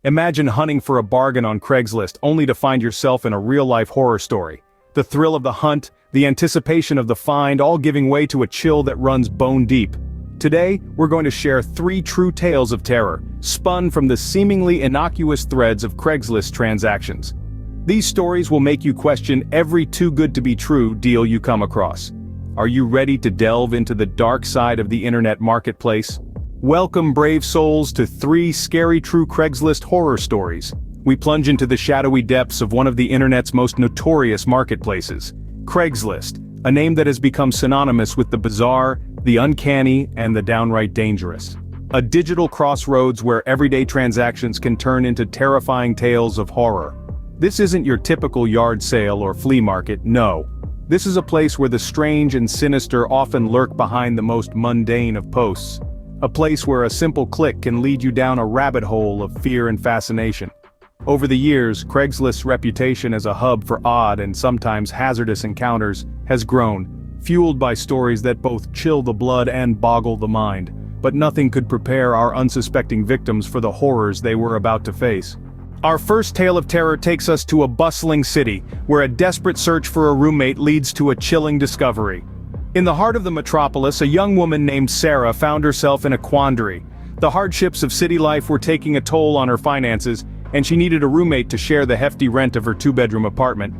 Imagine hunting for a bargain on Craigslist only to find yourself in a real-life horror story. The thrill of the hunt, the anticipation of the find, all giving way to a chill that runs bone deep. Today, we're going to share 3 true tales of terror, spun from the seemingly innocuous threads of Craigslist transactions. These stories will make you question every too-good-to-be-true deal you come across. Are you ready to delve into the dark side of the internet marketplace? Welcome, brave souls, to 3 scary true Craigslist horror stories. We plunge into the shadowy depths of one of the internet's most notorious marketplaces, Craigslist, a name that has become synonymous with the bizarre, the uncanny, and the downright dangerous. A digital crossroads where everyday transactions can turn into terrifying tales of horror. This isn't your typical yard sale or flea market, no. This is a place where the strange and sinister often lurk behind the most mundane of posts. A place where a simple click can lead you down a rabbit hole of fear and fascination. Over the years, Craigslist's reputation as a hub for odd and sometimes hazardous encounters has grown, fueled by stories that both chill the blood and boggle the mind. But nothing could prepare our unsuspecting victims for the horrors they were about to face. Our first tale of terror takes us to a bustling city, where a desperate search for a roommate leads to a chilling discovery. In the heart of the metropolis, a young woman named Sarah found herself in a quandary. The hardships of city life were taking a toll on her finances, and she needed a roommate to share the hefty rent of her 2-bedroom apartment.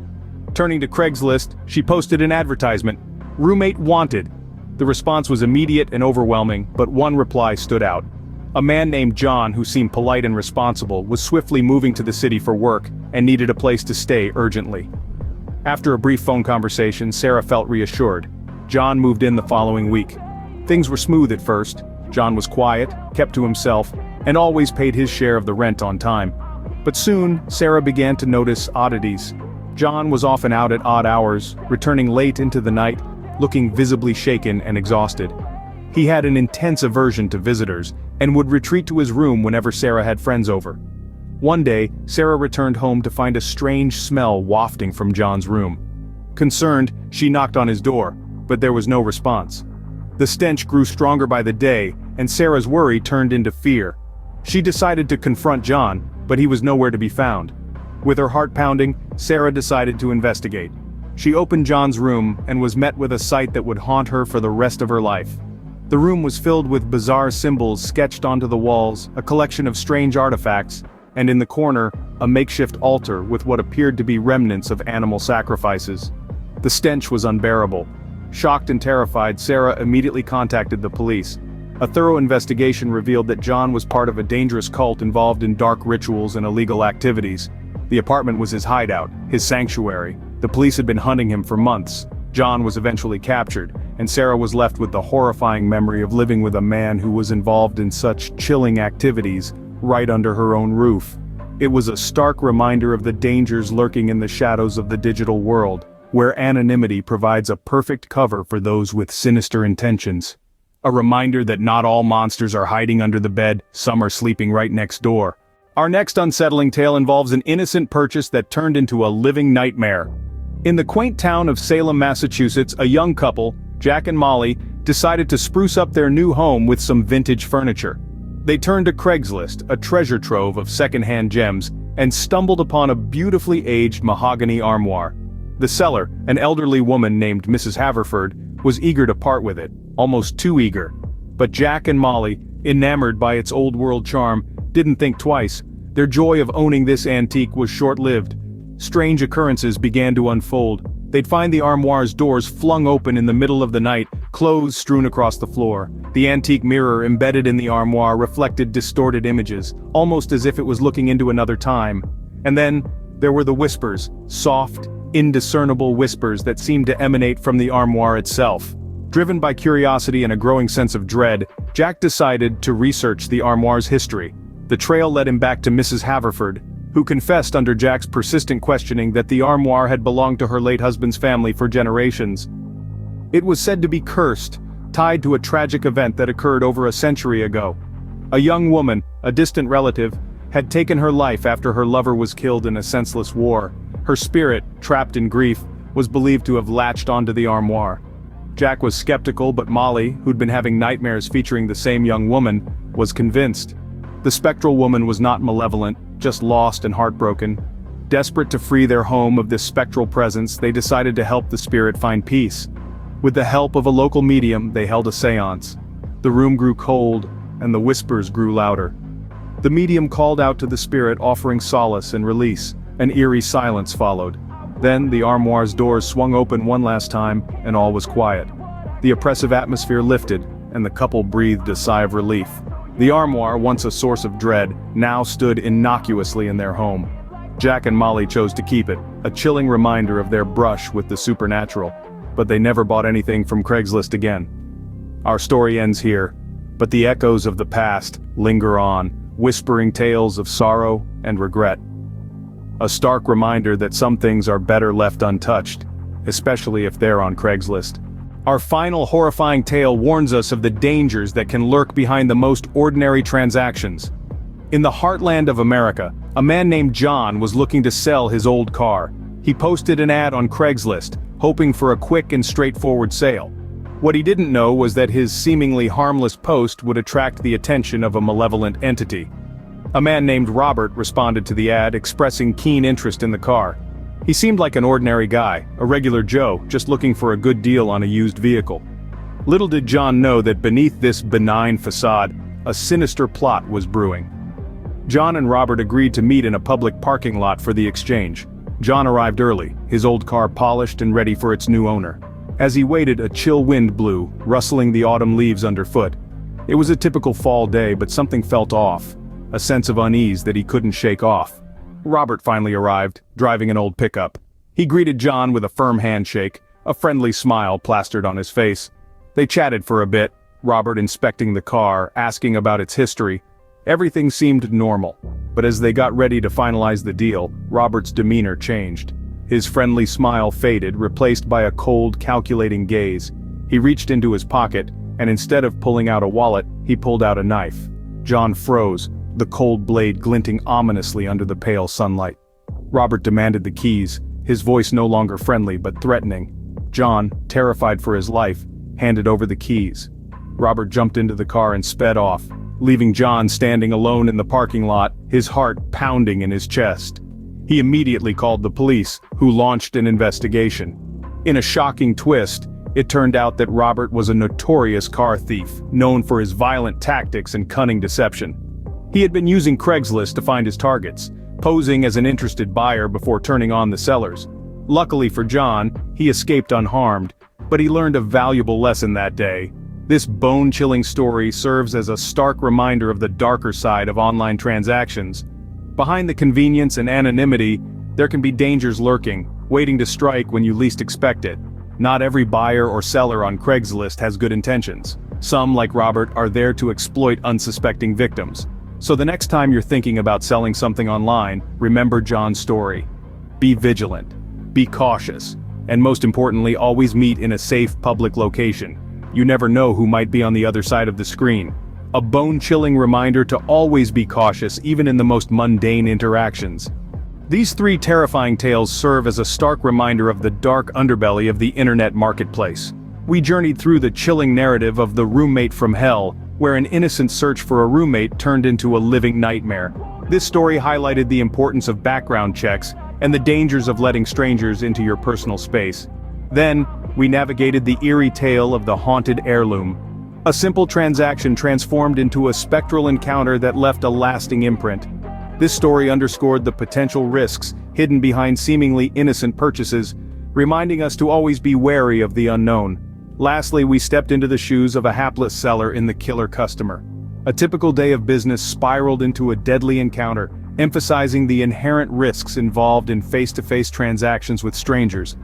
Turning to Craigslist, she posted an advertisement, "Roommate wanted." The response was immediate and overwhelming, but one reply stood out. A man named John, who seemed polite and responsible, was swiftly moving to the city for work and needed a place to stay urgently. After a brief phone conversation, Sarah felt reassured. John moved in the following week. Things were smooth at first. John was quiet, kept to himself, and always paid his share of the rent on time. But soon, Sarah began to notice oddities. John was often out at odd hours, returning late into the night, looking visibly shaken and exhausted. He had an intense aversion to visitors, and would retreat to his room whenever Sarah had friends over. One day, Sarah returned home to find a strange smell wafting from John's room. Concerned, she knocked on his door, but there was no response. The stench grew stronger by the day, and Sarah's worry turned into fear. She decided to confront John, but he was nowhere to be found. With her heart pounding, Sarah decided to investigate. She opened John's room and was met with a sight that would haunt her for the rest of her life. The room was filled with bizarre symbols sketched onto the walls, a collection of strange artifacts, and in the corner, a makeshift altar with what appeared to be remnants of animal sacrifices. The stench was unbearable. Shocked and terrified, Sarah immediately contacted the police. A thorough investigation revealed that John was part of a dangerous cult involved in dark rituals and illegal activities. The apartment was his hideout, his sanctuary. The police had been hunting him for months. John was eventually captured, and Sarah was left with the horrifying memory of living with a man who was involved in such chilling activities right under her own roof. It was a stark reminder of the dangers lurking in the shadows of the digital world, where anonymity provides a perfect cover for those with sinister intentions. A reminder that not all monsters are hiding under the bed, some are sleeping right next door. Our next unsettling tale involves an innocent purchase that turned into a living nightmare. In the quaint town of Salem, Massachusetts, a young couple, Jack and Molly, decided to spruce up their new home with some vintage furniture. They turned to Craigslist, a treasure trove of second-hand gems, and stumbled upon a beautifully aged mahogany armoire. The seller, an elderly woman named Mrs. Haverford, was eager to part with it, almost too eager. But Jack and Molly, enamored by its old-world charm, didn't think twice. Their joy of owning this antique was short-lived. Strange occurrences began to unfold. They'd find the armoire's doors flung open in the middle of the night, clothes strewn across the floor. The antique mirror embedded in the armoire reflected distorted images, almost as if it was looking into another time. And then, there were the whispers, soft, indiscernible whispers that seemed to emanate from the armoire itself. Driven by curiosity and a growing sense of dread, Jack decided to research the armoire's history. The trail led him back to Mrs. Haverford, who confessed under Jack's persistent questioning that the armoire had belonged to her late husband's family for generations. It was said to be cursed, tied to a tragic event that occurred over a century ago. A young woman, a distant relative, had taken her life after her lover was killed in a senseless war. Her spirit, trapped in grief, was believed to have latched onto the armoire. Jack was skeptical, but Molly, who'd been having nightmares featuring the same young woman, was convinced. The spectral woman was not malevolent, just lost and heartbroken. Desperate to free their home of this spectral presence, they decided to help the spirit find peace. With the help of a local medium, they held a seance. The room grew cold, and the whispers grew louder. The medium called out to the spirit, offering solace and release. An eerie silence followed. Then the armoire's doors swung open one last time, and all was quiet. The oppressive atmosphere lifted, and the couple breathed a sigh of relief. The armoire, once a source of dread, now stood innocuously in their home. Jack and Molly chose to keep it, a chilling reminder of their brush with the supernatural. But they never bought anything from Craigslist again. Our story ends here, but the echoes of the past linger on, whispering tales of sorrow and regret. A stark reminder that some things are better left untouched, especially if they're on Craigslist. Our final horrifying tale warns us of the dangers that can lurk behind the most ordinary transactions. In the heartland of America, a man named John was looking to sell his old car. He posted an ad on Craigslist, hoping for a quick and straightforward sale. What he didn't know was that his seemingly harmless post would attract the attention of a malevolent entity. A man named Robert responded to the ad, expressing keen interest in the car. He seemed like an ordinary guy, a regular Joe, just looking for a good deal on a used vehicle. Little did John know that beneath this benign facade, a sinister plot was brewing. John and Robert agreed to meet in a public parking lot for the exchange. John arrived early, his old car polished and ready for its new owner. As he waited, a chill wind blew, rustling the autumn leaves underfoot. It was a typical fall day, but something felt off, a sense of unease that he couldn't shake off. Robert finally arrived, driving an old pickup. He greeted John with a firm handshake, a friendly smile plastered on his face. They chatted for a bit, Robert inspecting the car, asking about its history. Everything seemed normal, but as they got ready to finalize the deal, Robert's demeanor changed. His friendly smile faded, replaced by a cold, calculating gaze. He reached into his pocket, and instead of pulling out a wallet, he pulled out a knife. John froze, the cold blade glinting ominously under the pale sunlight. Robert demanded the keys, his voice no longer friendly but threatening. John, terrified for his life, handed over the keys. Robert jumped into the car and sped off, leaving John standing alone in the parking lot, his heart pounding in his chest. He immediately called the police, who launched an investigation. In a shocking twist, it turned out that Robert was a notorious car thief, known for his violent tactics and cunning deception. He had been using Craigslist to find his targets, posing as an interested buyer before turning on the sellers. Luckily for John, he escaped unharmed, but he learned a valuable lesson that day. This bone-chilling story serves as a stark reminder of the darker side of online transactions. Behind the convenience and anonymity, there can be dangers lurking, waiting to strike when you least expect it. Not every buyer or seller on Craigslist has good intentions. Some, like Robert, are there to exploit unsuspecting victims. So the next time you're thinking about selling something online, remember John's story. Be vigilant, be cautious, and most importantly, always meet in a safe public location. You never know who might be on the other side of the screen. A bone-chilling reminder to always be cautious even in the most mundane interactions. These three terrifying tales serve as a stark reminder of the dark underbelly of the internet marketplace. We journeyed through the chilling narrative of the roommate from hell, where an innocent search for a roommate turned into a living nightmare. This story highlighted the importance of background checks and the dangers of letting strangers into your personal space. Then, we navigated the eerie tale of the haunted heirloom. A simple transaction transformed into a spectral encounter that left a lasting imprint. This story underscored the potential risks hidden behind seemingly innocent purchases, reminding us to always be wary of the unknown. Lastly, we stepped into the shoes of a hapless seller in the killer customer. A typical day of business spiraled into a deadly encounter, emphasizing the inherent risks involved in face-to-face transactions with strangers.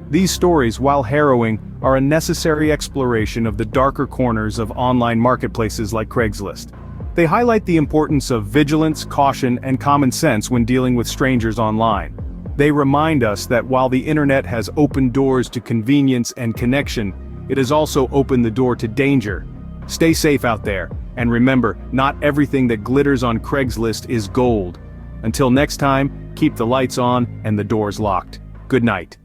These stories, while harrowing, are a necessary exploration of the darker corners of online marketplaces like Craigslist. They highlight the importance of vigilance, caution, and common sense when dealing with strangers online. They remind us that while the internet has opened doors to convenience and connection, it has also opened the door to danger. Stay safe out there, and remember, not everything that glitters on Craigslist is gold. Until next time, keep the lights on and the doors locked. Good night.